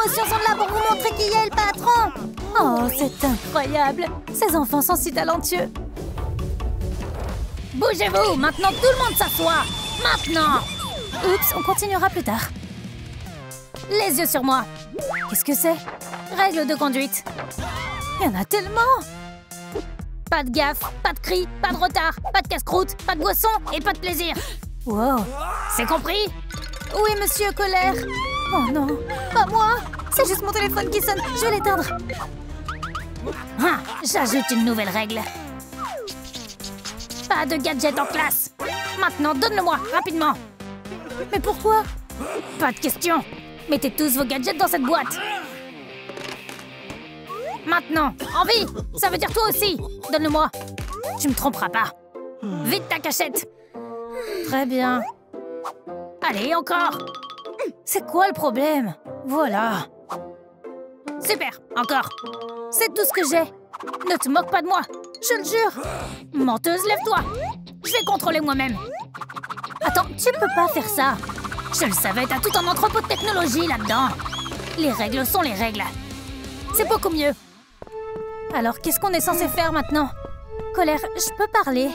émotions sont là pour vous montrer qui est le patron. Oh, c'est incroyable. Ces enfants sont si talentueux. Bougez-vous. Maintenant, tout le monde s'assoit. Maintenant. Oups, on continuera plus tard. Les yeux sur moi. Qu'est-ce que c'est? Règles de conduite. Il y en a tellement. Pas de gaffe, pas de cris, pas de retard, pas de casse-croûte, pas de boisson et pas de plaisir. Wow. C'est compris? Oui, monsieur Colère. Oh non, pas moi. C'est juste mon téléphone qui sonne. Je vais l'éteindre. Ah, j'ajoute une nouvelle règle. Pas de gadget en classe. Maintenant, donne-le-moi, rapidement. Mais pourquoi? Pas de question. Mettez tous vos gadgets dans cette boîte. Maintenant, envie. Ça veut dire toi aussi. Donne-le-moi. Tu me tromperas pas. Vite ta cachette. Très bien. Allez, encore. C'est quoi le problème? Voilà. Super, encore. C'est tout ce que j'ai. Ne te moque pas de moi. Je le jure. Menteuse, lève-toi. Je vais contrôler moi-même. Attends, tu peux pas faire ça. Je le savais, t'as tout un entrepôt de technologie là-dedans. Les règles sont les règles. C'est beaucoup mieux. Alors, qu'est-ce qu'on est censé faire maintenant? Colère, je peux parler?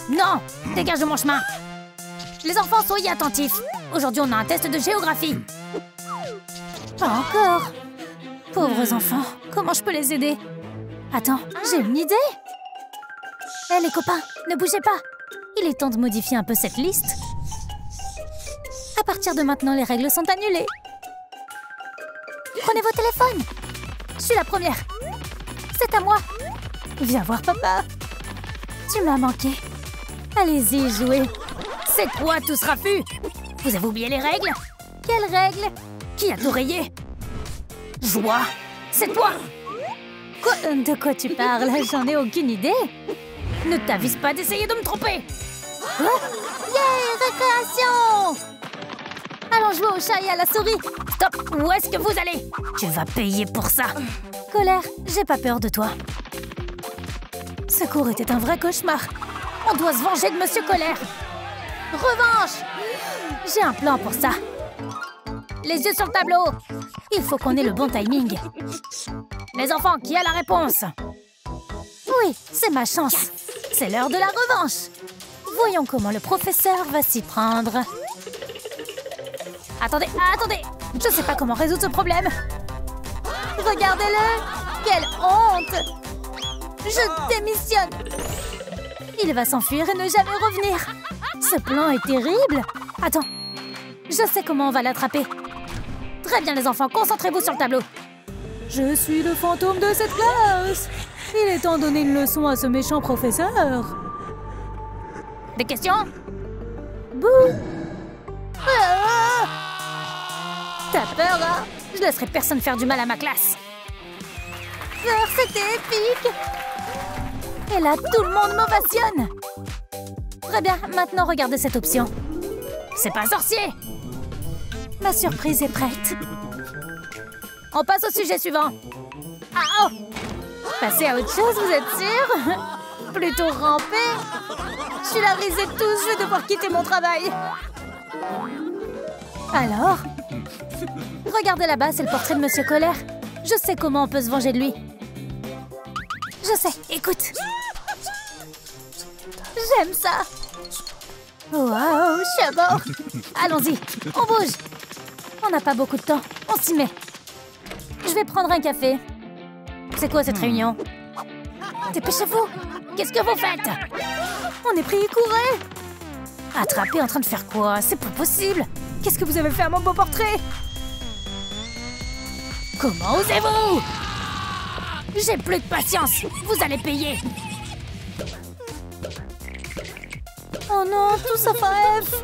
Non, dégage de mon chemin. Les enfants, soyez attentifs. Aujourd'hui, on a un test de géographie. Pas encore. Pauvres enfants, comment je peux les aider? Attends, j'ai une idée. Hé, les copains, ne bougez pas. Il est temps de modifier un peu cette liste. À partir de maintenant, les règles sont annulées. Prenez vos téléphones. Je suis la première. C'est à moi. Viens voir papa. Tu m'as manqué. Allez-y, jouez. C'est quoi tout ce raffut? Vous avez oublié les règles? Quelles règles? Qui a tout rayé? Joie, c'est toi. Quoi? De quoi tu parles? J'en ai aucune idée. Ne t'avise pas d'essayer de me tromper. Quoi? Yeah, récréation! Allons jouer au chat et à la souris. Stop! Où est-ce que vous allez? Tu vas payer pour ça. Colère, j'ai pas peur de toi. Ce cours était un vrai cauchemar. On doit se venger de Monsieur Colère. Revanche! J'ai un plan pour ça. Les yeux sur le tableau. Il faut qu'on ait le bon timing. Les enfants, qui a la réponse? Oui, c'est ma chance. C'est l'heure de la revanche. Voyons comment le professeur va s'y prendre. Attendez, attendez. Je sais pas comment résoudre ce problème. Regardez-le. Quelle honte. Je démissionne. Il va s'enfuir et ne jamais revenir. Ce plan est terrible. Attends, je sais comment on va l'attraper. Très bien les enfants, concentrez-vous sur le tableau. Je suis le fantôme de cette classe. Il est temps de donner une leçon à ce méchant professeur. Des questions? Bouh! Ah! T'as peur, hein? Je laisserai personne faire du mal à ma classe. Peur, c'était épique. Et là, tout le monde m'ovationne. Très bien, maintenant regardez cette option. C'est pas sorcier. Ma surprise est prête. On passe au sujet suivant. Ah oh! Passer à autre chose, vous êtes sûr? Plutôt ramper? Je suis la risée de tous, je vais devoir quitter mon travail. Alors? Regardez là-bas, c'est le portrait de Monsieur Colère. Je sais comment on peut se venger de lui. Je sais, écoute. J'aime ça. Waouh, je suis à bord. Allons-y, on bouge. On n'a pas beaucoup de temps, on s'y met. Je vais prendre un café. C'est quoi cette réunion? Dépêchez-vous. Qu'est-ce que vous faites? On est pris, courez. Attrapé en train de faire quoi? C'est pas possible. Qu'est-ce que vous avez fait à mon beau portrait? Comment osez-vous? J'ai plus de patience. Vous allez payer. Oh non, tout sauf un F.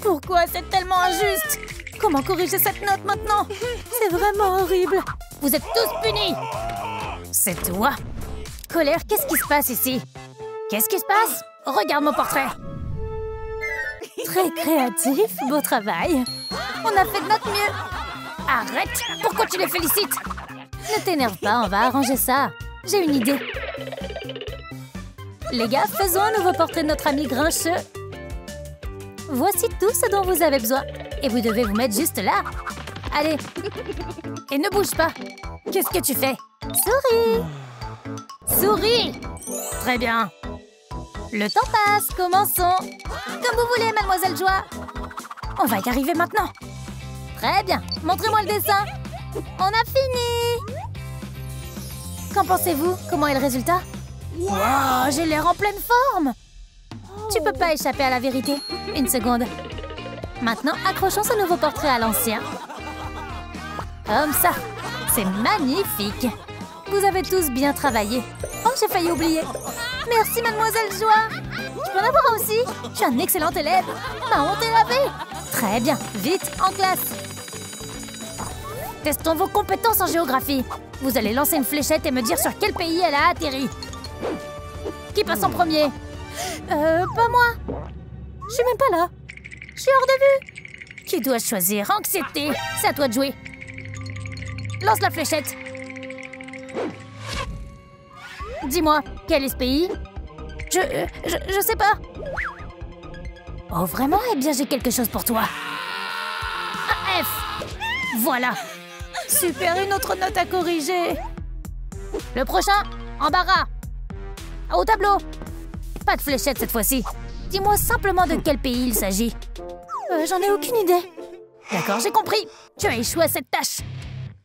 Pourquoi c'est tellement injuste? Comment corriger cette note maintenant? C'est vraiment horrible. Vous êtes tous punis. C'est toi. Colère, qu'est-ce qui se passe ici? Qu'est-ce qui se passe? Regarde mon portrait. Très créatif, beau travail. On a fait de notre mieux. Arrête! Pourquoi tu les félicites? Ne t'énerve pas, on va arranger ça. J'ai une idée. Les gars, faisons un nouveau portrait de notre ami grincheux. Voici tout ce dont vous avez besoin. Et vous devez vous mettre juste là. Allez. Et ne bouge pas. Qu'est-ce que tu fais? Souris. Souris. Très bien. Le temps passe. Commençons. Comme vous voulez, mademoiselle Joie. On va y arriver maintenant. Très bien. Montrez-moi le dessin. On a fini. Qu'en pensez-vous? Comment est le résultat? Wow, j'ai l'air en pleine forme. Tu peux pas échapper à la vérité. Une seconde. Maintenant, accrochons ce nouveau portrait à l'ancien. Comme ça. C'est magnifique. Vous avez tous bien travaillé. Oh, j'ai failli oublier. Merci, mademoiselle Joie. Je peux en avoir aussi. Je suis un excellent élève. Ma honte est lavée. Très bien. Vite, en classe. Testons vos compétences en géographie. Vous allez lancer une fléchette et me dire sur quel pays elle a atterri. Qui passe en premier? Pas moi. Je suis même pas là. Je suis hors de vue. Qui dois-je choisir? Anxiété. C'est à toi de jouer. Lance la fléchette. Dis-moi, quel est ce pays? Je sais pas. Oh, vraiment? Eh bien, j'ai quelque chose pour toi. Un F. Voilà. Super, une autre note à corriger. Le prochain, embarras. Au tableau. Pas de fléchette cette fois-ci. Dis-moi simplement de quel pays il s'agit. J'en ai aucune idée. D'accord, j'ai compris. Tu as échoué à cette tâche.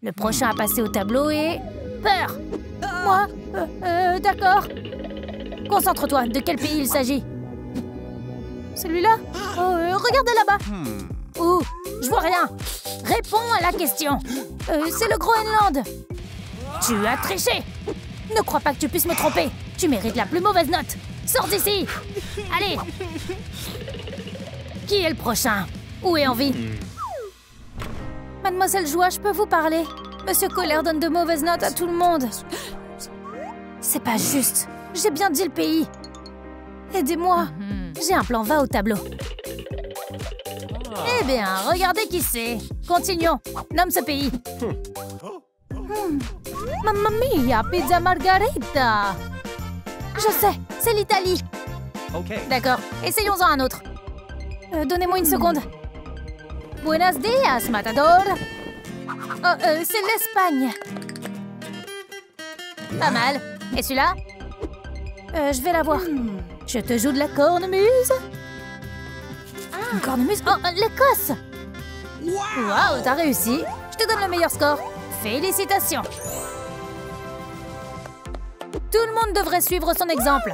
Le prochain à passer au tableau est... Peur. Moi? D'accord. Concentre-toi, de quel pays il s'agit? Celui-là? Regardez là-bas. Ouh, je vois rien. Réponds à la question. C'est le Groenland. Tu as triché. Ne crois pas que tu puisses me tromper. Tu mérites la plus mauvaise note. Sors d'ici. Allez. Qui est le prochain? Où est Envie? Mademoiselle Joie, je peux vous parler? Monsieur Colère donne de mauvaises notes à tout le monde. C'est pas juste. J'ai bien dit le pays. Aidez-moi. J'ai un plan, va au tableau. Eh bien, regardez qui c'est. Continuons. Nomme ce pays. Mamma mia, pizza margarita. Je sais, c'est l'Italie. D'accord, essayons-en un autre. Donnez-moi une seconde. Buenos días, matador. Oh, c'est l'Espagne. Pas mal. Et celui-là? Je vais la voir. Je te joue de la cornemuse. Une cornemuse? Oh, l'Écosse. Waouh, t'as réussi. Je te donne le meilleur score. Félicitations. Tout le monde devrait suivre son exemple.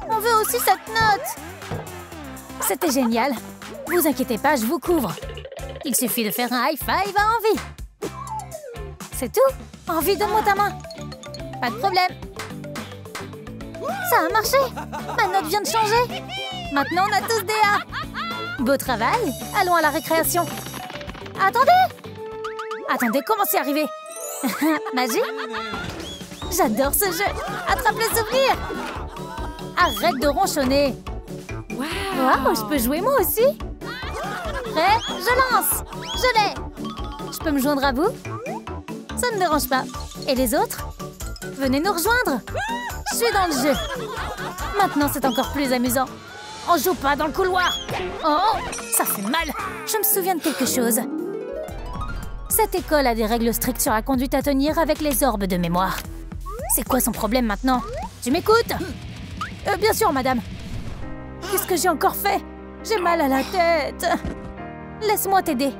On veut aussi cette note. C'était génial. Vous inquiétez pas, je vous couvre. Il suffit de faire un high five à Envie. C'est tout? Envie, donne-moi ta main. Pas de problème. Ça a marché. Ma note vient de changer. Maintenant, on a tous des A. Beau travail. Allons à la récréation. Attendez, comment c'est arrivé? Magie? J'adore ce jeu. Attrape le souvenir. Arrête de ronchonner. Waouh, je peux jouer moi aussi? Prêt? Je lance. Je l'ai. Je peux me joindre à vous? Ça ne me dérange pas. Et les autres? Venez nous rejoindre. Je suis dans le jeu. Maintenant, c'est encore plus amusant. On joue pas dans le couloir. Oh, ça fait mal. Je me souviens de quelque chose. Cette école a des règles strictes sur la conduite à tenir avec les orbes de mémoire. C'est quoi son problème maintenant? Tu m'écoutes? Bien sûr, madame. Qu'est-ce que j'ai encore fait? J'ai mal à la tête. Laisse-moi t'aider.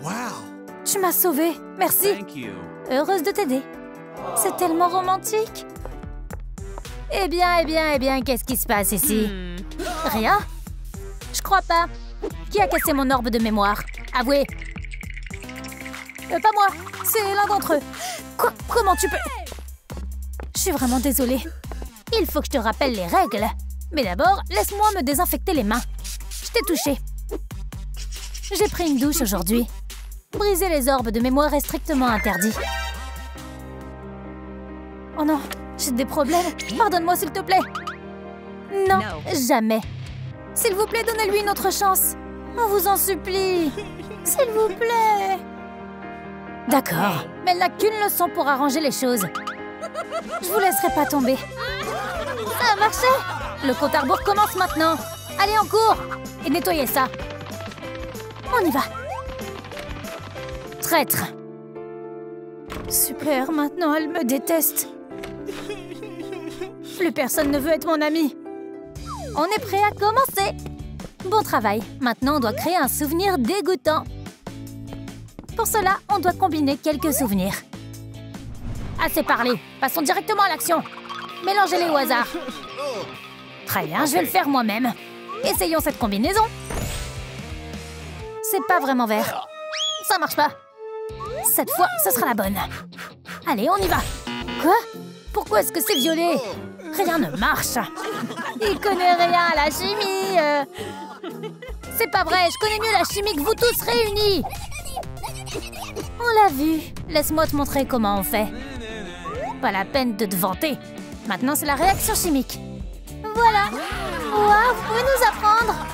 Wow. Tu m'as sauvée. Merci. Heureuse de t'aider. C'est tellement romantique. Eh bien, qu'est-ce qui se passe ici? Rien? Je crois pas. Qui a cassé mon orbe de mémoire? Avouez. Pas moi. C'est l'un d'entre eux. Quoi? Comment tu peux... Je suis vraiment désolée. Il faut que je te rappelle les règles. Mais d'abord, laisse-moi me désinfecter les mains. Je t'ai touchée. J'ai pris une douche aujourd'hui. Briser les orbes de mémoire est strictement interdit. Oh non, j'ai des problèmes. Pardonne-moi, s'il te plaît. Non, jamais. S'il vous plaît, donnez-lui une autre chance. On vous en supplie. S'il vous plaît. D'accord, mais elle n'a qu'une leçon pour arranger les choses. Je vous laisserai pas tomber. Ça a marché. Le compte à rebours commence maintenant. Allez, en cours. Et nettoyez ça. On y va. Traître. Super, maintenant elle me déteste. Plus personne ne veut être mon ami. On est prêt à commencer. Bon travail. Maintenant, on doit créer un souvenir dégoûtant. Pour cela, on doit combiner quelques souvenirs. Assez parlé. Passons directement à l'action. Mélangez-les au hasard. Très bien, je vais le faire moi-même. Essayons cette combinaison. C'est pas vraiment vert. Ça marche pas. Cette fois, ce sera la bonne. Allez, on y va. Quoi? Pourquoi est-ce que c'est violet? Rien ne marche. Il connaît rien à la chimie. C'est pas vrai, je connais mieux la chimie que vous tous réunis. On l'a vu. Laisse-moi te montrer comment on fait. Pas la peine de te vanter. Maintenant, c'est la réaction chimique. Voilà. Wow, vous pouvez nous apprendre.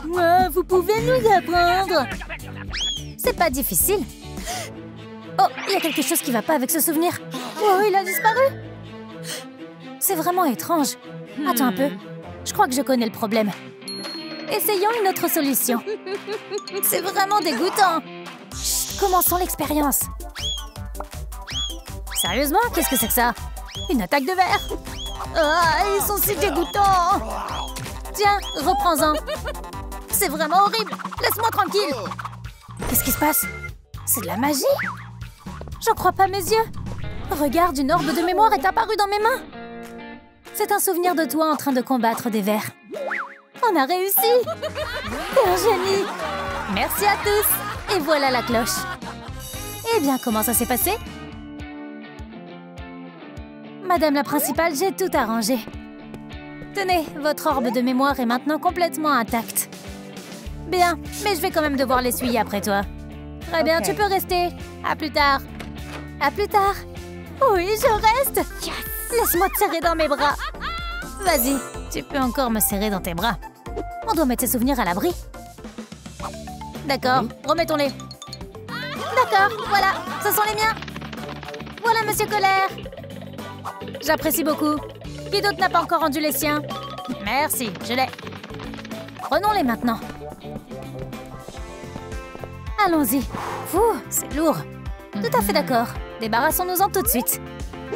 Ouais, vous pouvez nous apprendre. C'est pas difficile. Oh, il y a quelque chose qui va pas avec ce souvenir. Oh, il a disparu. C'est vraiment étrange. Attends un peu. Je crois que je connais le problème. Essayons une autre solution. C'est vraiment dégoûtant. Chut, commençons l'expérience. Sérieusement, qu'est-ce que c'est que ça? Une attaque de verre. Ah, ils sont si dégoûtants. Tiens, reprends-en. C'est vraiment horrible. Laisse-moi tranquille. Qu'est-ce qui se passe? C'est de la magie? J'en crois pas mes yeux. Regarde, une orbe de mémoire est apparue dans mes mains. C'est un souvenir de toi en train de combattre des vers. On a réussi. T'es un génie. Merci à tous. Et voilà la cloche. Eh bien, comment ça s'est passé? Madame la principale, j'ai tout arrangé. Tenez, votre orbe de mémoire est maintenant complètement intacte. Bien, mais je vais quand même devoir l'essuyer après toi. Très bien, tu peux rester. À plus tard. À plus tard. Oui, je reste. Yes. Laisse-moi te serrer dans mes bras. Vas-y, tu peux encore me serrer dans tes bras. On doit mettre ces souvenirs à l'abri. D'accord, remettons-les. D'accord, voilà, ce sont les miens. Voilà, Monsieur Colère. J'apprécie beaucoup. Qui d'autre n'a pas encore rendu les siens? Merci, je l'ai. Prenons-les maintenant. Allons-y. Fou, c'est lourd. Tout à fait d'accord. Débarrassons-nous-en tout de suite.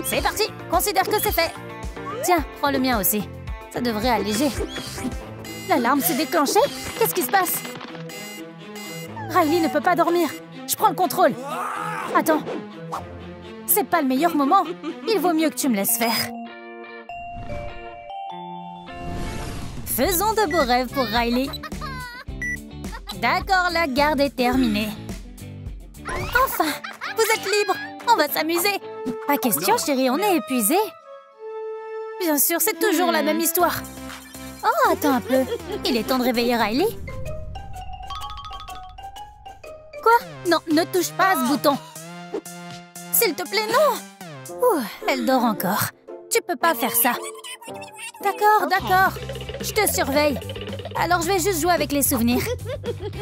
C'est parti, considère que c'est fait. Tiens, prends le mien aussi. Ça devrait alléger. L'alarme s'est déclenchée. Qu'est-ce qui se passe? Riley ne peut pas dormir. Je prends le contrôle. Attends. C'est pas le meilleur moment. Il vaut mieux que tu me laisses faire. Faisons de beaux rêves pour Riley. D'accord, la garde est terminée. Enfin, vous êtes libre. On va s'amuser. Pas question, chérie, on est épuisés. Bien sûr, c'est toujours la même histoire. Oh, attends un peu. Il est temps de réveiller Riley. Quoi? Non, ne touche pas à ce bouton. S'il te plaît, non. Ouh, elle dort encore. Tu peux pas faire ça. D'accord, d'accord. Je te surveille. Alors, je vais juste jouer avec les souvenirs.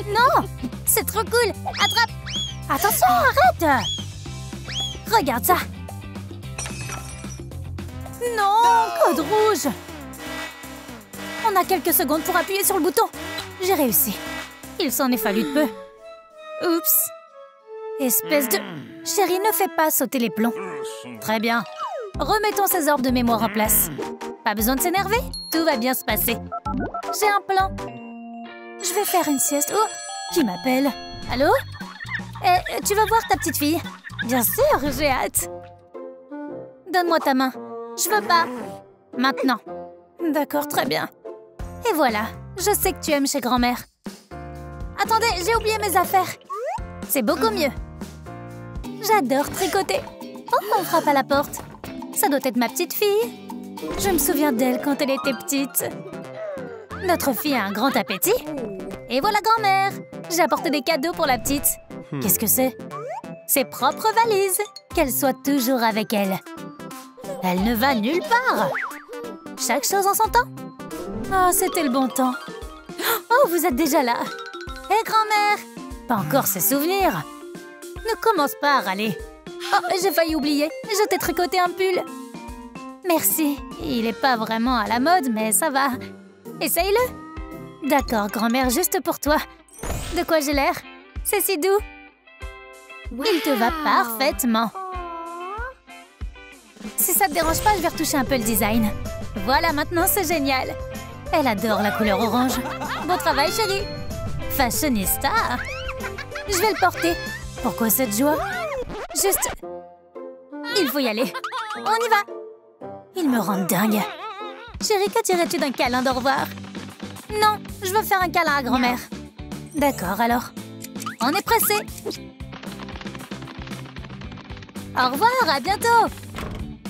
Non, c'est trop cool. Attrape. Attention, arrête. Regarde ça. Non, code rouge. On a quelques secondes pour appuyer sur le bouton. J'ai réussi. Il s'en est fallu de peu. Oups. Espèce de... Chérie, ne fais pas sauter les plombs. Très bien. Remettons ces orbes de mémoire en place. Pas besoin de s'énerver. Tout va bien se passer. J'ai un plan. Je vais faire une sieste. Oh, qui m'appelle? Allô? Tu vas voir ta petite fille? Bien sûr, j'ai hâte. Donne-moi ta main. Je veux pas. Maintenant. D'accord, très bien. Et voilà, je sais que tu aimes chez grand-mère. Attendez, j'ai oublié mes affaires. C'est beaucoup mieux. J'adore tricoter. Oh, on frappe à la porte. Ça doit être ma petite fille. Je me souviens d'elle quand elle était petite. Notre fille a un grand appétit. Et voilà grand-mère. J'ai apporté des cadeaux pour la petite. Qu'est-ce que c'est? Ses propres valises. Qu'elle soit toujours avec elle. Elle ne va nulle part. Chaque chose en son temps. Oh, c'était le bon temps. Oh, vous êtes déjà là. Hé, grand-mère. Pas encore ses souvenirs. Ne commence pas à râler. Oh, j'ai failli oublier. Je t'ai tricoté un pull. Merci. Il n'est pas vraiment à la mode, mais ça va. Essaye-le. D'accord, grand-mère, juste pour toi. De quoi j'ai l'air? C'est si doux. Il te va parfaitement. Si ça te dérange pas, je vais retoucher un peu le design. Voilà, maintenant c'est génial. Elle adore la couleur orange. Bon travail, chérie. Fashionista. Je vais le porter. Pourquoi cette joie? Juste... Il faut y aller. On y va. Il me rend dingue. Chérie, que dirais-tu d'un câlin d'au revoir? Non, je veux faire un câlin à grand-mère. D'accord, alors. On est pressé. Au revoir, à bientôt.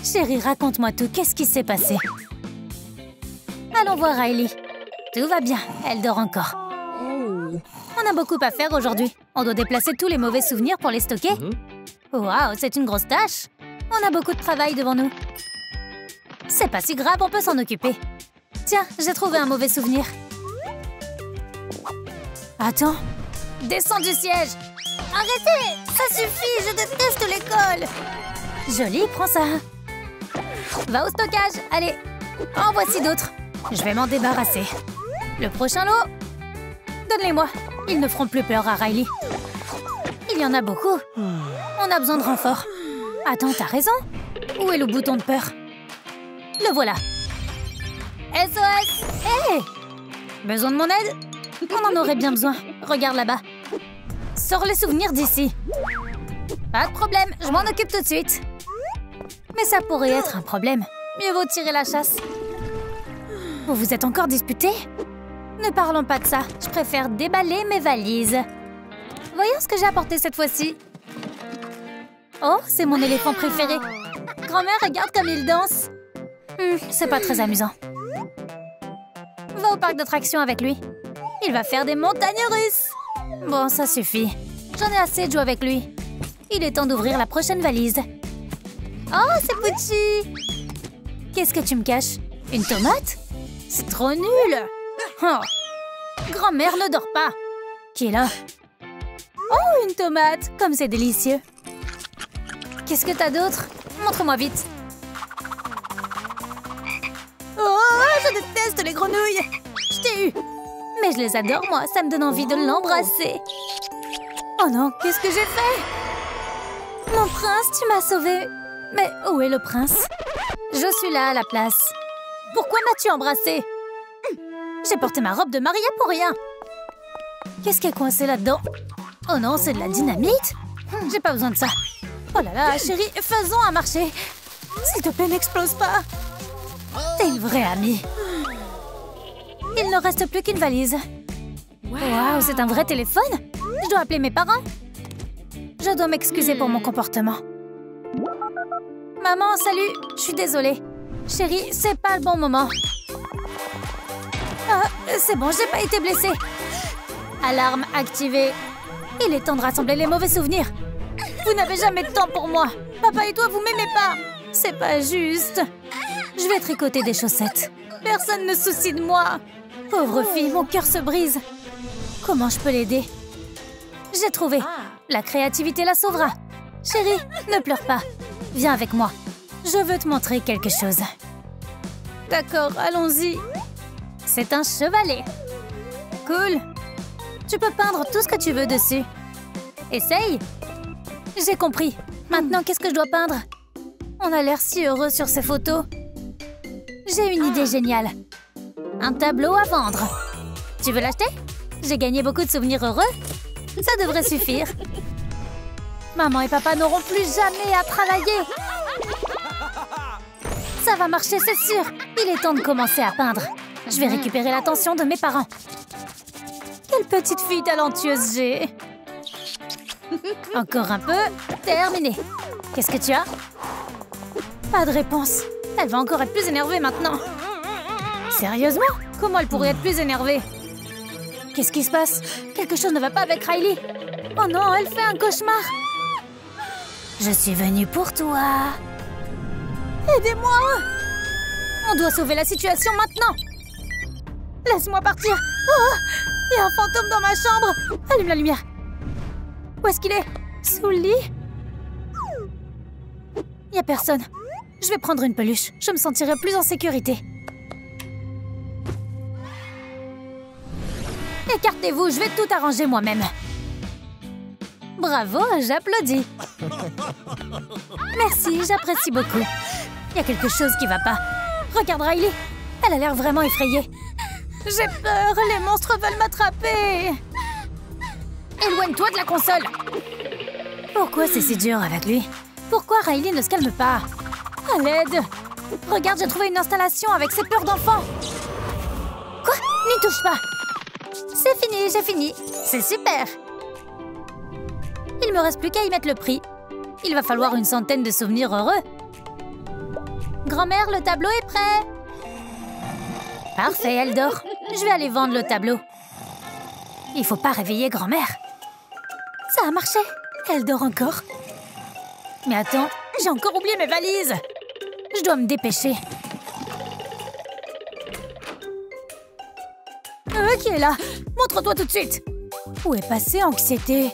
Chérie, raconte-moi tout. Qu'est-ce qui s'est passé? Allons voir Riley. Tout va bien, elle dort encore. On a beaucoup à faire aujourd'hui. On doit déplacer tous les mauvais souvenirs pour les stocker. Waouh, c'est une grosse tâche. On a beaucoup de travail devant nous. C'est pas si grave, on peut s'en occuper. Tiens, j'ai trouvé un mauvais souvenir. Attends. Descends du siège. Arrêtez! Ça suffit, je déteste l'école. Joli, prends ça. Va au stockage, allez. En voici d'autres. Je vais m'en débarrasser. Le prochain lot. Donne-les-moi. Ils ne feront plus peur à Riley. Il y en a beaucoup. On a besoin de renfort. Attends, t'as raison. Où est le bouton de peur? Le voilà. SOS! Hé! Besoin de mon aide? On en aurait bien besoin. Regarde là-bas. Sors les souvenirs d'ici. Pas de problème, je m'en occupe tout de suite. Mais ça pourrait être un problème. Mieux vaut tirer la chasse. Vous vous êtes encore disputés? Ne parlons pas de ça. Je préfère déballer mes valises. Voyons ce que j'ai apporté cette fois-ci. Oh, c'est mon éléphant préféré. Grand-mère, regarde comme il danse. C'est pas très amusant. Va au parc d'attractions avec lui. Il va faire des montagnes russes. Bon, ça suffit. J'en ai assez de jouer avec lui. Il est temps d'ouvrir la prochaine valise. Oh, c'est Pucci! Qu'est-ce que tu me caches? Une tomate? C'est trop nul! Oh. Grand-mère ne dort pas. Qui est là? Oh, une tomate! Comme c'est délicieux. Qu'est-ce que t'as d'autre? Montre-moi vite. Oh, je déteste les grenouilles! Je t'ai eu! Mais je les adore, moi. Ça me donne envie de l'embrasser. Oh non, qu'est-ce que j'ai fait? Mon prince, tu m'as sauvée. Mais où est le prince? Je suis là à la place. Pourquoi m'as-tu embrassée? J'ai porté ma robe de mariée pour rien. Qu'est-ce qui est coincé là-dedans? Oh non, c'est de la dynamite? J'ai pas besoin de ça. Oh là là, chérie, faisons un marché. S'il te plaît, n'explose pas. T'es une vraie amie. Il ne reste plus qu'une valise. Waouh, c'est un vrai téléphone? Je dois appeler mes parents. Je dois m'excuser pour mon comportement. Maman, salut. Je suis désolée. Chérie, c'est pas le bon moment. Ah, c'est bon, j'ai pas été blessée. Alarme activée. Il est temps de rassembler les mauvais souvenirs. Vous n'avez jamais de temps pour moi. Papa et toi, vous m'aimez pas. C'est pas juste. Je vais tricoter des chaussettes. Personne ne se soucie de moi. Pauvre fille, mon cœur se brise. Comment je peux l'aider? J'ai trouvé. La créativité la sauvera. Chérie, ne pleure pas. Viens avec moi. Je veux te montrer quelque chose. D'accord, allons-y. C'est un chevalet. Cool. Tu peux peindre tout ce que tu veux dessus. Essaye. J'ai compris. Maintenant, qu'est-ce que je dois peindre? On a l'air si heureux sur ces photos. J'ai une idée géniale. Un tableau à vendre. Tu veux l'acheter? J'ai gagné beaucoup de souvenirs heureux. Ça devrait suffire. Maman et papa n'auront plus jamais à travailler. Ça va marcher, c'est sûr. Il est temps de commencer à peindre. Je vais récupérer l'attention de mes parents. Quelle petite fille talentueuse j'ai. Encore un peu. Terminé. Qu'est-ce que tu as? Pas de réponse. Elle va encore être plus énervée maintenant. Sérieusement? Comment elle pourrait être plus énervée? Qu'est-ce qui se passe? Quelque chose ne va pas avec Riley. Oh non, elle fait un cauchemar. Je suis venue pour toi. Aidez-moi! On doit sauver la situation maintenant. Laisse-moi partir. Oh, il y a un fantôme dans ma chambre. Allume la lumière. Où est-ce qu'il est? Sous le lit? Il n'y a personne. Je vais prendre une peluche. Je me sentirai plus en sécurité. Écartez-vous, je vais tout arranger moi-même. Bravo, j'applaudis. Merci, j'apprécie beaucoup. Il y a quelque chose qui va pas. Regarde Riley, elle a l'air vraiment effrayée. J'ai peur, les monstres veulent m'attraper. Éloigne-toi de la console. Pourquoi c'est si dur avec lui? Pourquoi Riley ne se calme pas? À l'aide! Regarde, j'ai trouvé une installation avec ses peurs d'enfant. Quoi? N'y touche pas. C'est fini, j'ai fini. C'est super. Il me reste plus qu'à y mettre le prix. Il va falloir une centaine de souvenirs heureux. Grand-mère, le tableau est prêt. Parfait, elle dort. Je vais aller vendre le tableau. Il faut pas réveiller grand-mère. Ça a marché. Elle dort encore. Mais attends, j'ai encore oublié mes valises. Je dois me dépêcher. Qui est là? Montre-toi tout de suite. Où est passée Anxiété?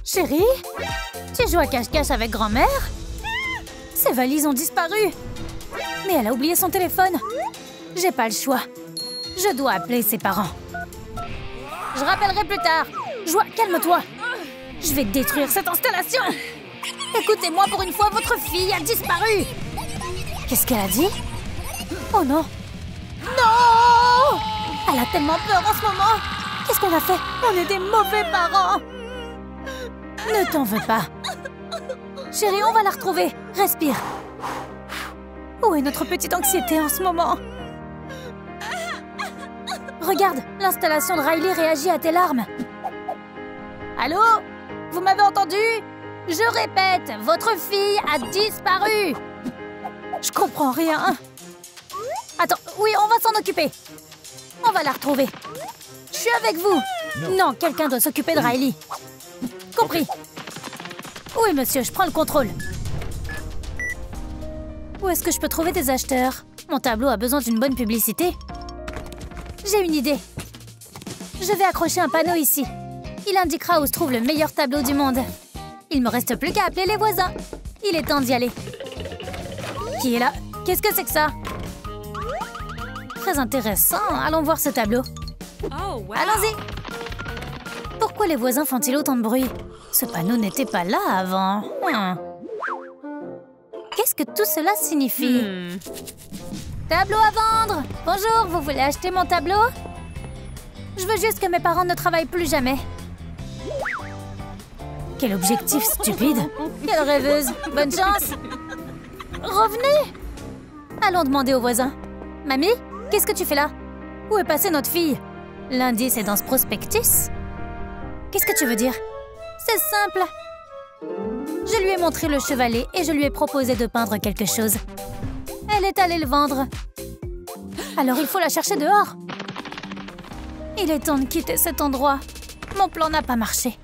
Chérie? Tu joues à cache-cache avec grand-mère? Ses valises ont disparu. Mais elle a oublié son téléphone. J'ai pas le choix. Je dois appeler ses parents. Je rappellerai plus tard. Joie, calme-toi. Je vais détruire cette installation. Écoutez-moi pour une fois, votre fille a disparu. Qu'est-ce qu'elle a dit? Oh non. Non! Elle a tellement peur en ce moment. Qu'est-ce qu'on a fait? On est des mauvais parents. Ne t'en veux pas. Chérie, on va la retrouver. Respire. Où est notre petite Anxiété en ce moment? Regarde, l'installation de Riley réagit à tes larmes. Allô? Vous m'avez entendu? Je répète, votre fille a disparu. Je comprends rien. Attends, oui, on va s'en occuper. On va la retrouver. Je suis avec vous. Non, quelqu'un doit s'occuper de Riley. Compris. Oui, monsieur, je prends le contrôle. Où est-ce que je peux trouver des acheteurs? Mon tableau a besoin d'une bonne publicité. J'ai une idée. Je vais accrocher un panneau ici. Il indiquera où se trouve le meilleur tableau du monde. Il me reste plus qu'à appeler les voisins. Il est temps d'y aller. Qui est là? Qu'est-ce que c'est que ça? Très intéressant. Allons voir ce tableau. Oh, wow. Allons-y. Pourquoi les voisins font-ils autant de bruit? Ce panneau n'était pas là avant. Qu'est-ce que tout cela signifie? Tableau à vendre! Bonjour, vous voulez acheter mon tableau? Je veux juste que mes parents ne travaillent plus jamais. Quel objectif stupide! Quelle rêveuse! Bonne chance! Revenez! Allons demander aux voisins. Mamie, qu'est-ce que tu fais là? Où est passée notre fille? L'indice est dans ce prospectus? Qu'est-ce que tu veux dire? C'est simple. Je lui ai montré le chevalet et je lui ai proposé de peindre quelque chose. Elle est allée le vendre. Alors il faut la chercher dehors. Il est temps de quitter cet endroit. Mon plan n'a pas marché.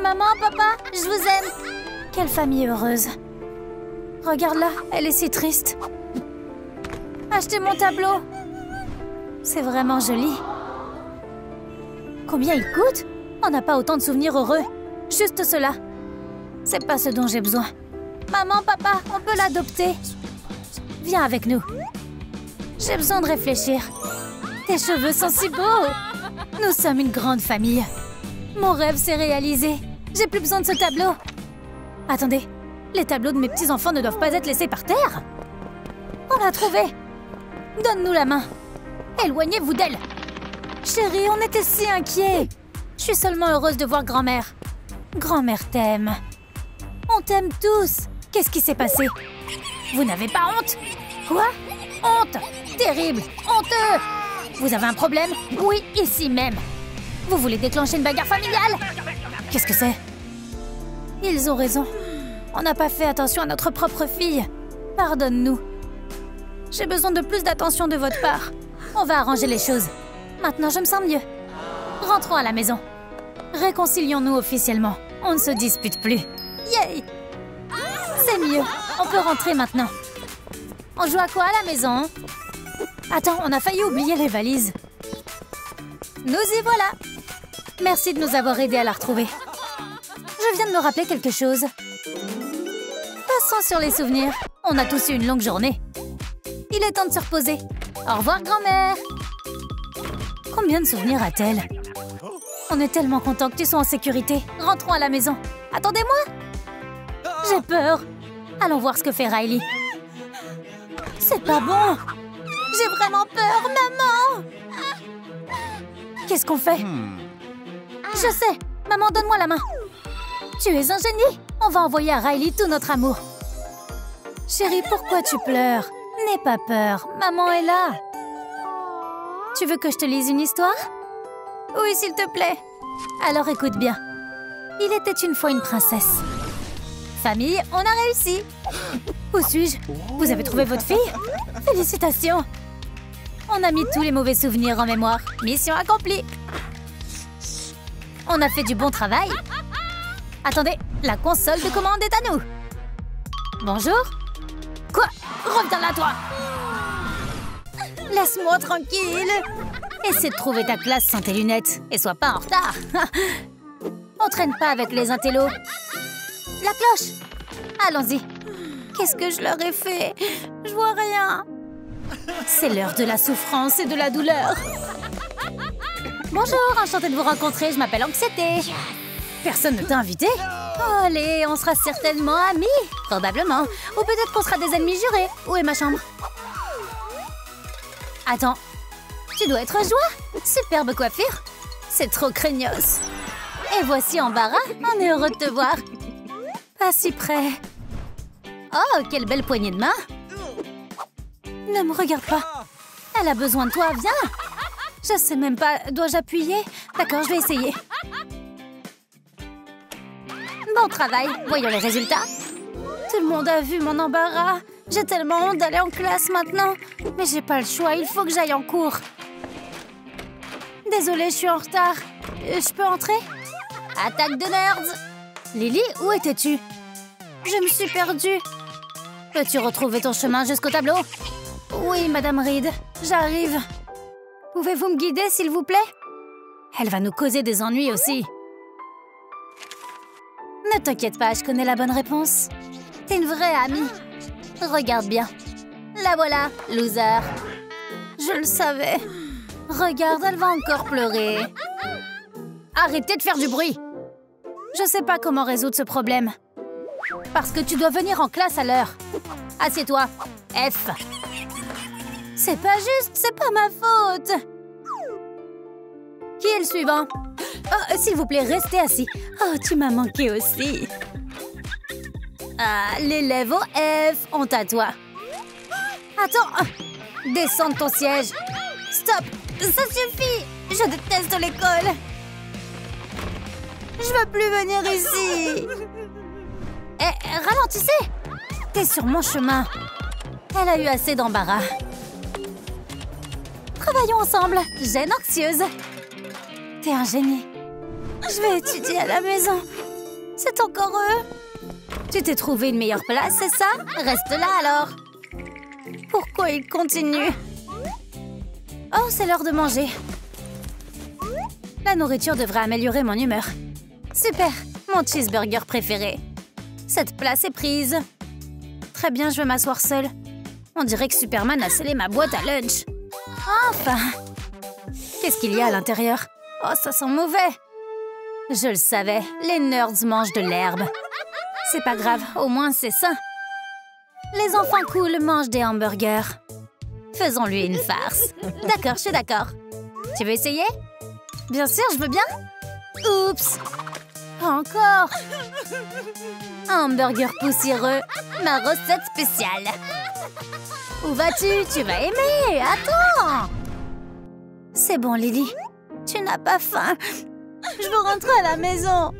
Maman, papa, je vous aime. Quelle famille heureuse. Regarde-la, elle est si triste. Achetez mon tableau. C'est vraiment joli. Combien il coûte? On n'a pas autant de souvenirs heureux. Juste cela. C'est pas ce dont j'ai besoin. Maman, papa, on peut l'adopter. Viens avec nous. J'ai besoin de réfléchir. Tes cheveux sont si beaux. Nous sommes une grande famille. Mon rêve s'est réalisé. J'ai plus besoin de ce tableau. Attendez, les tableaux de mes petits-enfants ne doivent pas être laissés par terre. On l'a trouvé. Donne-nous la main. Éloignez-vous d'elle. Chérie, on était si inquiets. Je suis seulement heureuse de voir grand-mère. Grand-mère t'aime. On t'aime tous. Qu'est-ce qui s'est passé? Vous n'avez pas honte? Quoi? Honte? Terrible! Honteux! Vous avez un problème? Oui, ici même. Vous voulez déclencher une bagarre familiale? Qu'est-ce que c'est? Ils ont raison. On n'a pas fait attention à notre propre fille. Pardonne-nous. J'ai besoin de plus d'attention de votre part. On va arranger les choses. Maintenant, je me sens mieux. Rentrons à la maison. Réconcilions-nous officiellement. On ne se dispute plus. Yay! C'est mieux. On peut rentrer maintenant. On joue à quoi à la maison? Attends, on a failli oublier les valises. Nous y voilà. Merci de nous avoir aidés à la retrouver. Je viens de me rappeler quelque chose. Passons sur les souvenirs. On a tous eu une longue journée. Il est temps de se reposer. Au revoir, grand-mère. Combien de souvenirs a-t-elle? On est tellement contents que tu sois en sécurité. Rentrons à la maison. Attendez-moi! J'ai peur. Allons voir ce que fait Riley. C'est pas bon. J'ai vraiment peur, maman! Qu'est-ce qu'on fait? Je sais. Maman, donne-moi la main. Tu es un génie. On va envoyer à Riley tout notre amour. Chérie, pourquoi tu pleures? N'aie pas peur. Maman est là. Tu veux que je te lise une histoire? Oui, s'il te plaît. Alors écoute bien. Il était une fois une princesse. Famille, on a réussi. Où suis-je? Vous avez trouvé votre fille? Félicitations. On a mis tous les mauvais souvenirs en mémoire. Mission accomplie. On a fait du bon travail. Attendez, la console de commande est à nous. Bonjour. Quoi? Reviens là, toi. Laisse-moi tranquille. Essaie de trouver ta classe sans tes lunettes. Et sois pas en retard. On traîne pas avec les intellos. La cloche. Allons-y. Qu'est-ce que je leur ai fait? Je vois rien. C'est l'heure de la souffrance et de la douleur. Bonjour, enchantée de vous rencontrer. Je m'appelle Anxiété. Personne ne t'a invité? Oh, allez, on sera certainement amis. Probablement. Ou peut-être qu'on sera des ennemis jurés. Où est ma chambre? Attends. Tu dois être Joie. Superbe coiffure. C'est trop craignos. Et voici Embarras. On est heureux de te voir. Pas si près. Oh, quelle belle poignée de main. Ne me regarde pas. Elle a besoin de toi, viens. Je sais même pas. Dois-je appuyer? D'accord, je vais essayer. Bon travail. Voyons les résultats. Tout le monde a vu mon embarras. J'ai tellement honte d'aller en classe maintenant. Mais j'ai pas le choix. Il faut que j'aille en cours. Désolée, je suis en retard. Je peux entrer? Attaque de nerds. Lily, où étais-tu? Je me suis perdue. Peux-tu retrouver ton chemin jusqu'au tableau? Oui, Madame Reed, j'arrive. Pouvez-vous me guider, s'il vous plaît? Elle va nous causer des ennuis aussi. Ne t'inquiète pas, je connais la bonne réponse. T'es une vraie amie. Regarde bien. La voilà, loser. Je le savais. Regarde, elle va encore pleurer. Arrêtez de faire du bruit. Je sais pas comment résoudre ce problème. Parce que tu dois venir en classe à l'heure. Assieds-toi. F. C'est pas juste, c'est pas ma faute. Qui est le suivant? Oh, s'il vous plaît, restez assis. Oh, tu m'as manqué aussi. Ah, l'élève au F, honte à toi. Attends, descends de ton siège. Stop, ça suffit. Je déteste l'école. Je veux plus venir ici. Eh, ralentissez. T'es sur mon chemin. Elle a eu assez d'embarras. Travaillons ensemble. Gêne anxieuse. T'es un génie. Je vais étudier à la maison. C'est encore eux. Tu t'es trouvé une meilleure place, c'est ça? Reste là alors. Pourquoi il continue? Oh, c'est l'heure de manger. La nourriture devrait améliorer mon humeur. Super, mon cheeseburger préféré. Cette place est prise. Très bien, je vais m'asseoir seule. On dirait que Superman a scellé ma boîte à lunch. Enfin! Qu'est-ce qu'il y a à l'intérieur? Oh, ça sent mauvais. Je le savais, les nerds mangent de l'herbe. C'est pas grave, au moins c'est sain. Les enfants cool mangent des hamburgers. Faisons-lui une farce. D'accord, je suis d'accord. Tu veux essayer? Bien sûr, je veux bien. Oups! Encore! Un hamburger poussiéreux, ma recette spéciale. Où vas-tu? Tu vas aimer! Attends! C'est bon, Lily. Tu n'as pas faim. Je veux rentrer à la maison.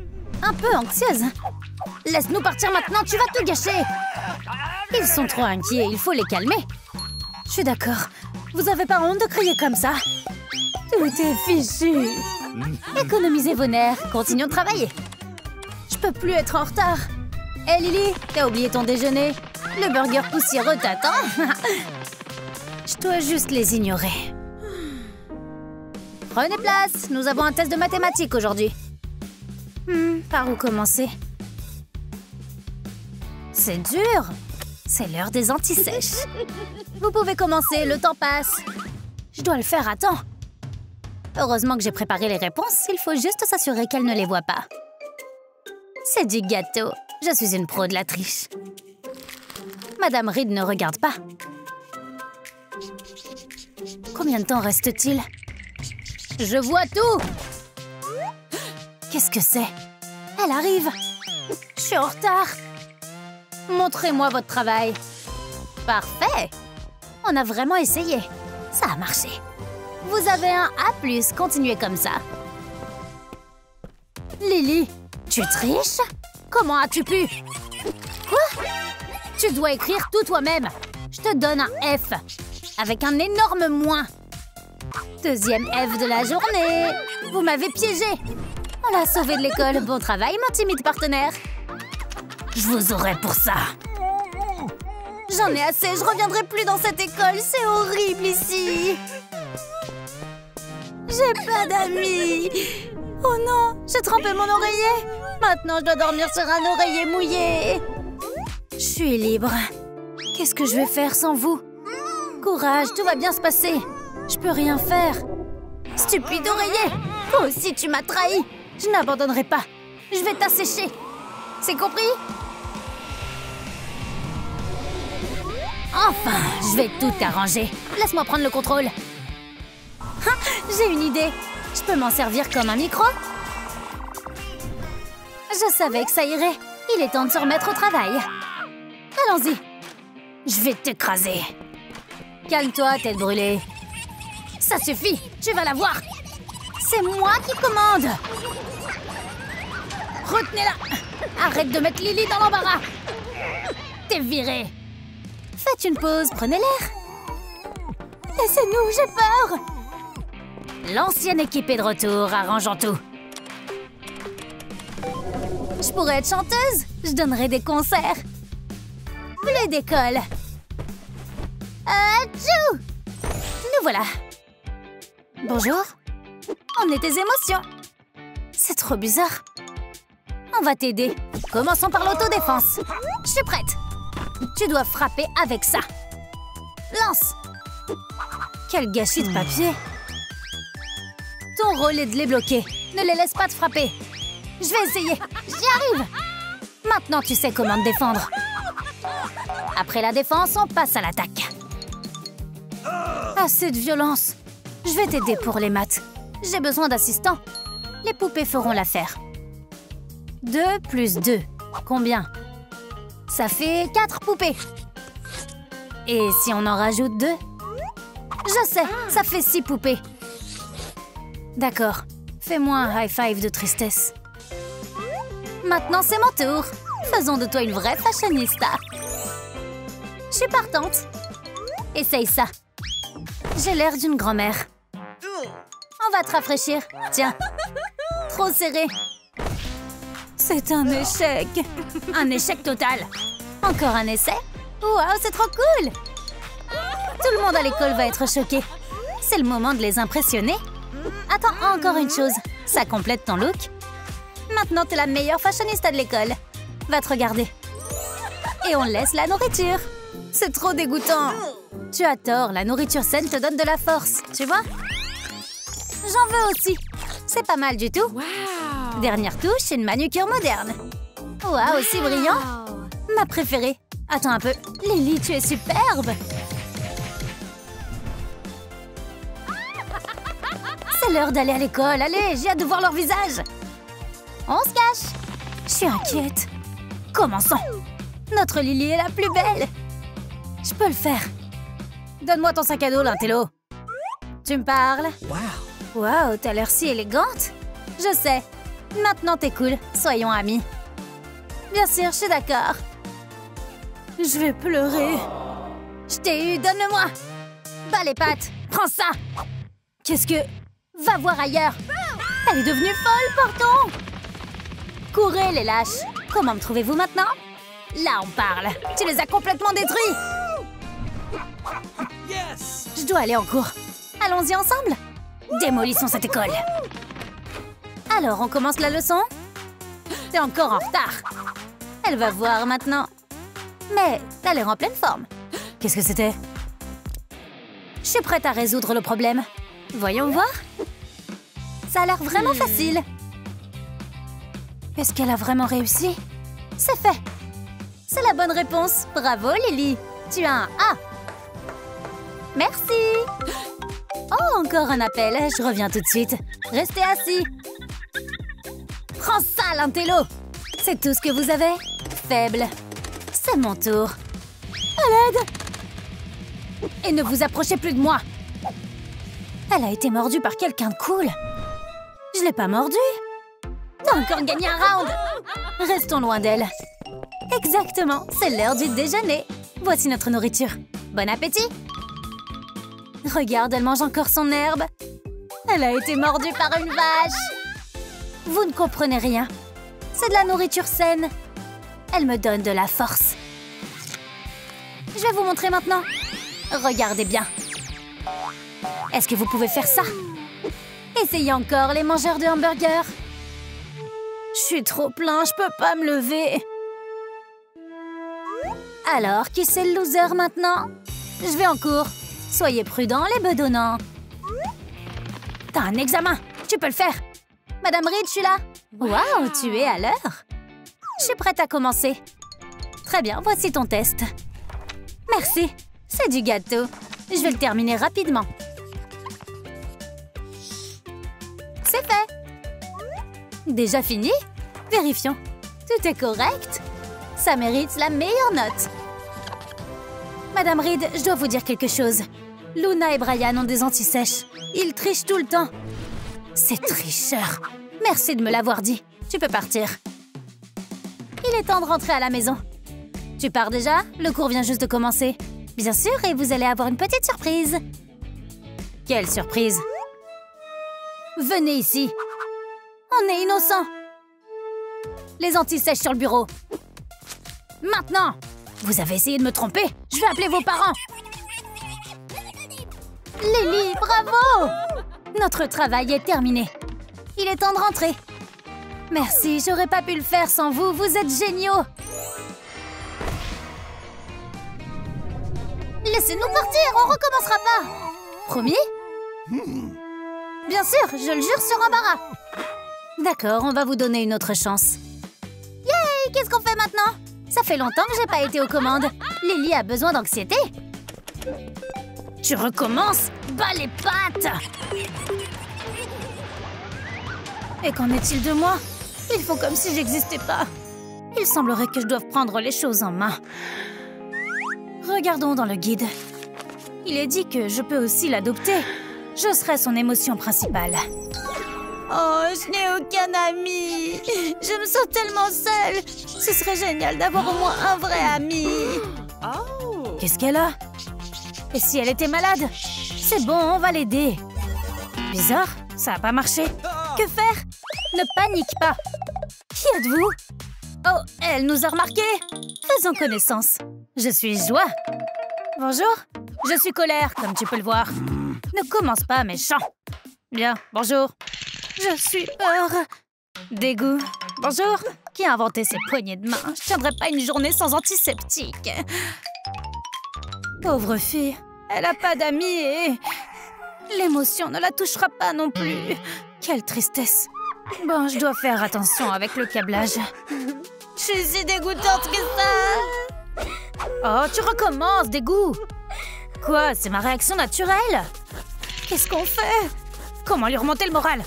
Un peu anxieuse. Laisse-nous partir maintenant, tu vas tout gâcher. Ils sont trop inquiets, il faut les calmer. Je suis d'accord. Vous avez pas honte de crier comme ça? Tout est fichu. Économisez vos nerfs, continuons de travailler. Je peux plus être en retard. Hé Lily, t'as oublié ton déjeuner? Le burger poussiéreux t'attend. Je dois juste les ignorer. Prenez place, nous avons un test de mathématiques aujourd'hui. Par où commencer? C'est dur. C'est l'heure des antisèches. Vous pouvez commencer, le temps passe. Je dois le faire à temps. Heureusement que j'ai préparé les réponses. Il faut juste s'assurer qu'elle ne les voit pas. C'est du gâteau. Je suis une pro de la triche. Madame Reed ne regarde pas. Combien de temps reste-t-il? Je vois tout! Qu'est-ce que c'est? Elle arrive! Je suis en retard! Montrez-moi votre travail. Parfait! On a vraiment essayé. Ça a marché. Vous avez un A+, continuez comme ça. Lily, tu triches? Comment as-tu pu? Quoi? Tu dois écrire tout toi-même. Je te donne un F, avec un énorme moins. Deuxième F de la journée. Vous m'avez piégé. On l'a sauvé de l'école. Bon travail, mon timide partenaire. Je vous aurai pour ça. J'en ai assez, je reviendrai plus dans cette école. C'est horrible ici. J'ai pas d'amis. Oh non, j'ai trempé mon oreiller. Maintenant, je dois dormir sur un oreiller mouillé. Je suis libre. Qu'est-ce que je vais faire sans vous? Courage, tout va bien se passer. Je peux rien faire. Stupide oreiller! Toi aussi, tu m'as trahi. Je n'abandonnerai pas. Je vais t'assécher. C'est compris? Enfin, je vais tout arranger. Laisse-moi prendre le contrôle. Ah, j'ai une idée. Je peux m'en servir comme un micro? Je savais que ça irait. Il est temps de se remettre au travail. Allons-y. Je vais t'écraser. Calme-toi, tête brûlée. Ça suffit, tu vas la voir. C'est moi qui commande. Retenez-la. Arrête de mettre Lily dans l'embarras. T'es virée. Faites une pause, prenez l'air. Laissez-nous, j'ai peur. L'ancienne équipe est de retour, arrangeant tout. Je pourrais être chanteuse. Je donnerais des concerts. Bleu d'école. Tchou! Nous voilà. Bonjour. On est tes émotions. C'est trop bizarre. On va t'aider. Commençons par l'autodéfense. Je suis prête. Tu dois frapper avec ça. Lance. Quel gâchis de papier. Ton rôle est de les bloquer. Ne les laisse pas te frapper. Je vais essayer. J'y arrive. Maintenant, tu sais comment te défendre. Après la défense, on passe à l'attaque. Assez de violence. Je vais t'aider pour les maths. J'ai besoin d'assistants. Les poupées feront l'affaire. 2 plus 2. Combien? Ça fait 4 poupées. Et si on en rajoute 2? Je sais, ça fait 6 poupées. D'accord. Fais-moi un high five de tristesse. Maintenant, c'est mon tour. Faisons de toi une vraie fashionista. Je suis partante. Essaye ça. J'ai l'air d'une grand-mère. On va te rafraîchir. Tiens. Trop serré. C'est un échec. Un échec total. Encore un essai? Waouh, c'est trop cool. Tout le monde à l'école va être choqué. C'est le moment de les impressionner. Attends, encore une chose. Ça complète ton look. Maintenant, t'es la meilleure fashionista de l'école. Va te regarder. Et on laisse la nourriture. C'est trop dégoûtant. Tu as tort, la nourriture saine te donne de la force, tu vois? J'en veux aussi. C'est pas mal du tout. Wow. Dernière touche, une manucure moderne. Waouh, aussi brillant. Ma préférée. Attends un peu. Lily, tu es superbe. C'est l'heure d'aller à l'école. Allez, j'ai hâte de voir leur visage. On se cache. Je suis inquiète. Commençons. Notre Lily est la plus belle. Je peux le faire. Donne-moi ton sac à dos, l'intello. Tu me parles? Waouh, t'as l'air si élégante. Je sais. Maintenant, t'es cool. Soyons amis. Bien sûr, je suis d'accord. Je vais pleurer. Je t'ai eu, donne-le-moi. Bas les pattes. Prends ça. Qu'est-ce que... Va voir ailleurs. Elle est devenue folle, partons. Courez, les lâches. Comment me trouvez-vous maintenant? Là, on parle. Tu les as complètement détruits. Yes! Je dois aller en cours. Allons-y ensemble. Démolissons cette école. Alors, on commence la leçon? T'es encore en retard. Elle va voir maintenant. Mais t'as l'air en pleine forme. Qu'est-ce que c'était? Je suis prête à résoudre le problème. Voyons voir. Ça a l'air vraiment facile. Est-ce qu'elle a vraiment réussi? C'est fait. C'est la bonne réponse. Bravo, Lily. Tu as un A. Merci. Oh, encore un appel. Je reviens tout de suite. Restez assis. Prends ça, l'intello. C'est tout ce que vous avez? Faible. C'est mon tour. À l'aide. Et ne vous approchez plus de moi. Elle a été mordue par quelqu'un de cool. Je l'ai pas mordue. T'as encore gagné un round. Restons loin d'elle. Exactement, c'est l'heure du déjeuner. Voici notre nourriture. Bon appétit. Regarde, elle mange encore son herbe. Elle a été mordue par une vache. Vous ne comprenez rien. C'est de la nourriture saine. Elle me donne de la force. Je vais vous montrer maintenant. Regardez bien. Est-ce que vous pouvez faire ça? Essayez encore, les mangeurs de hamburgers. Je suis trop plein, je peux pas me lever. Alors, qui c'est le loser maintenant? Je vais en cours. Soyez prudents, les bedonnants. T'as un examen, tu peux le faire. Madame Reed, je suis là. Waouh, tu es à l'heure. Je suis prête à commencer. Très bien, voici ton test. Merci, c'est du gâteau. Je vais le terminer rapidement. C'est fait. Déjà fini? Vérifions. Tout est correct. Ça mérite la meilleure note. Madame Reed, je dois vous dire quelque chose. Luna et Brian ont des antisèches. Ils trichent tout le temps. C'est tricheur. Merci de me l'avoir dit. Tu peux partir. Il est temps de rentrer à la maison. Tu pars déjà? Le cours vient juste de commencer. Bien sûr, et vous allez avoir une petite surprise. Quelle surprise? Venez ici. On est innocents. Les antisèches sur le bureau. Maintenant! Vous avez essayé de me tromper? Je vais appeler vos parents. Lily, bravo! Notre travail est terminé. Il est temps de rentrer. Merci, j'aurais pas pu le faire sans vous. Vous êtes géniaux. Laissez-nous partir, on recommencera pas. Promis? Bien sûr, je le jure sur embarras. D'accord, on va vous donner une autre chance. Yay! Qu'est-ce qu'on fait maintenant? Ça fait longtemps que j'ai pas été aux commandes. Lily a besoin d'anxiété. Tu recommences? Bas les pattes! Et qu'en est-il de moi? Ils font comme si j'existais pas. Il semblerait que je doive prendre les choses en main. Regardons dans le guide. Il est dit que je peux aussi l'adopter. Je serai son émotion principale. Oh, je n'ai aucun ami. Je me sens tellement seule. Ce serait génial d'avoir au moins un vrai ami. Oh. Qu'est-ce qu'elle a? Et si elle était malade? C'est bon, on va l'aider. Bizarre, ça n'a pas marché. Que faire? Ne panique pas. Qui êtes-vous? Oh, elle nous a remarqués. Faisons connaissance. Je suis Joie. Bonjour. Je suis Colère, comme tu peux le voir. Ne commence pas, méchant. Bien, bonjour. Je suis Peur. Dégoût. Bonjour. Qui a inventé ces poignées de main? Je tiendrai pas une journée sans antiseptique. Pauvre fille. Elle a pas d'amis et... l'émotion ne la touchera pas non plus. Quelle tristesse. Bon, je dois faire attention avec le câblage. Je suis si dégoûtante que ça. Oh, tu recommences, dégoût. Quoi, c'est ma réaction naturelle? Qu'est-ce qu'on fait? Comment lui remonter le moral?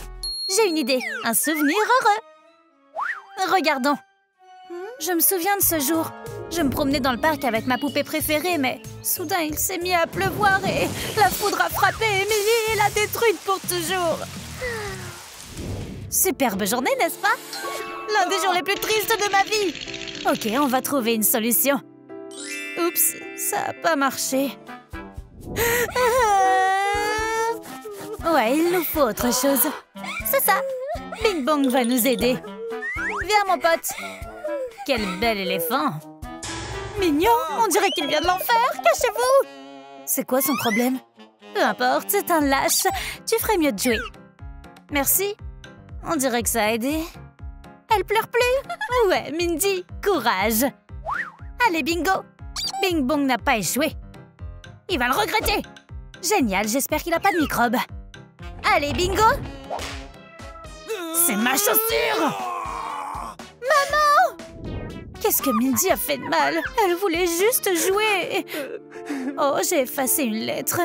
J'ai une idée, un souvenir heureux. Regardons. Je me souviens de ce jour. Je me promenais dans le parc avec ma poupée préférée, mais soudain il s'est mis à pleuvoir et la foudre a frappé Emily et l'a détruite pour toujours. Superbe journée, n'est-ce pas? L'un des jours les plus tristes de ma vie. Ok, on va trouver une solution. Oups, ça n'a pas marché. Ouais, il nous faut autre chose. C'est ça. Bing Bong va nous aider. Viens, mon pote. Quel bel éléphant. Mignon, on dirait qu'il vient de l'enfer. Cachez-vous. C'est quoi son problème? Peu importe, c'est un lâche. Tu ferais mieux de jouer. Merci. On dirait que ça a aidé. Elle pleure plus. Ouais, Mindy, courage. Allez, bingo. Bing Bong n'a pas échoué. Il va le regretter. Génial, j'espère qu'il n'a pas de microbes. Allez, bingo. C'est ma chaussure! Qu'est-ce que Mindy a fait de mal? Elle voulait juste jouer. Oh, j'ai effacé une lettre.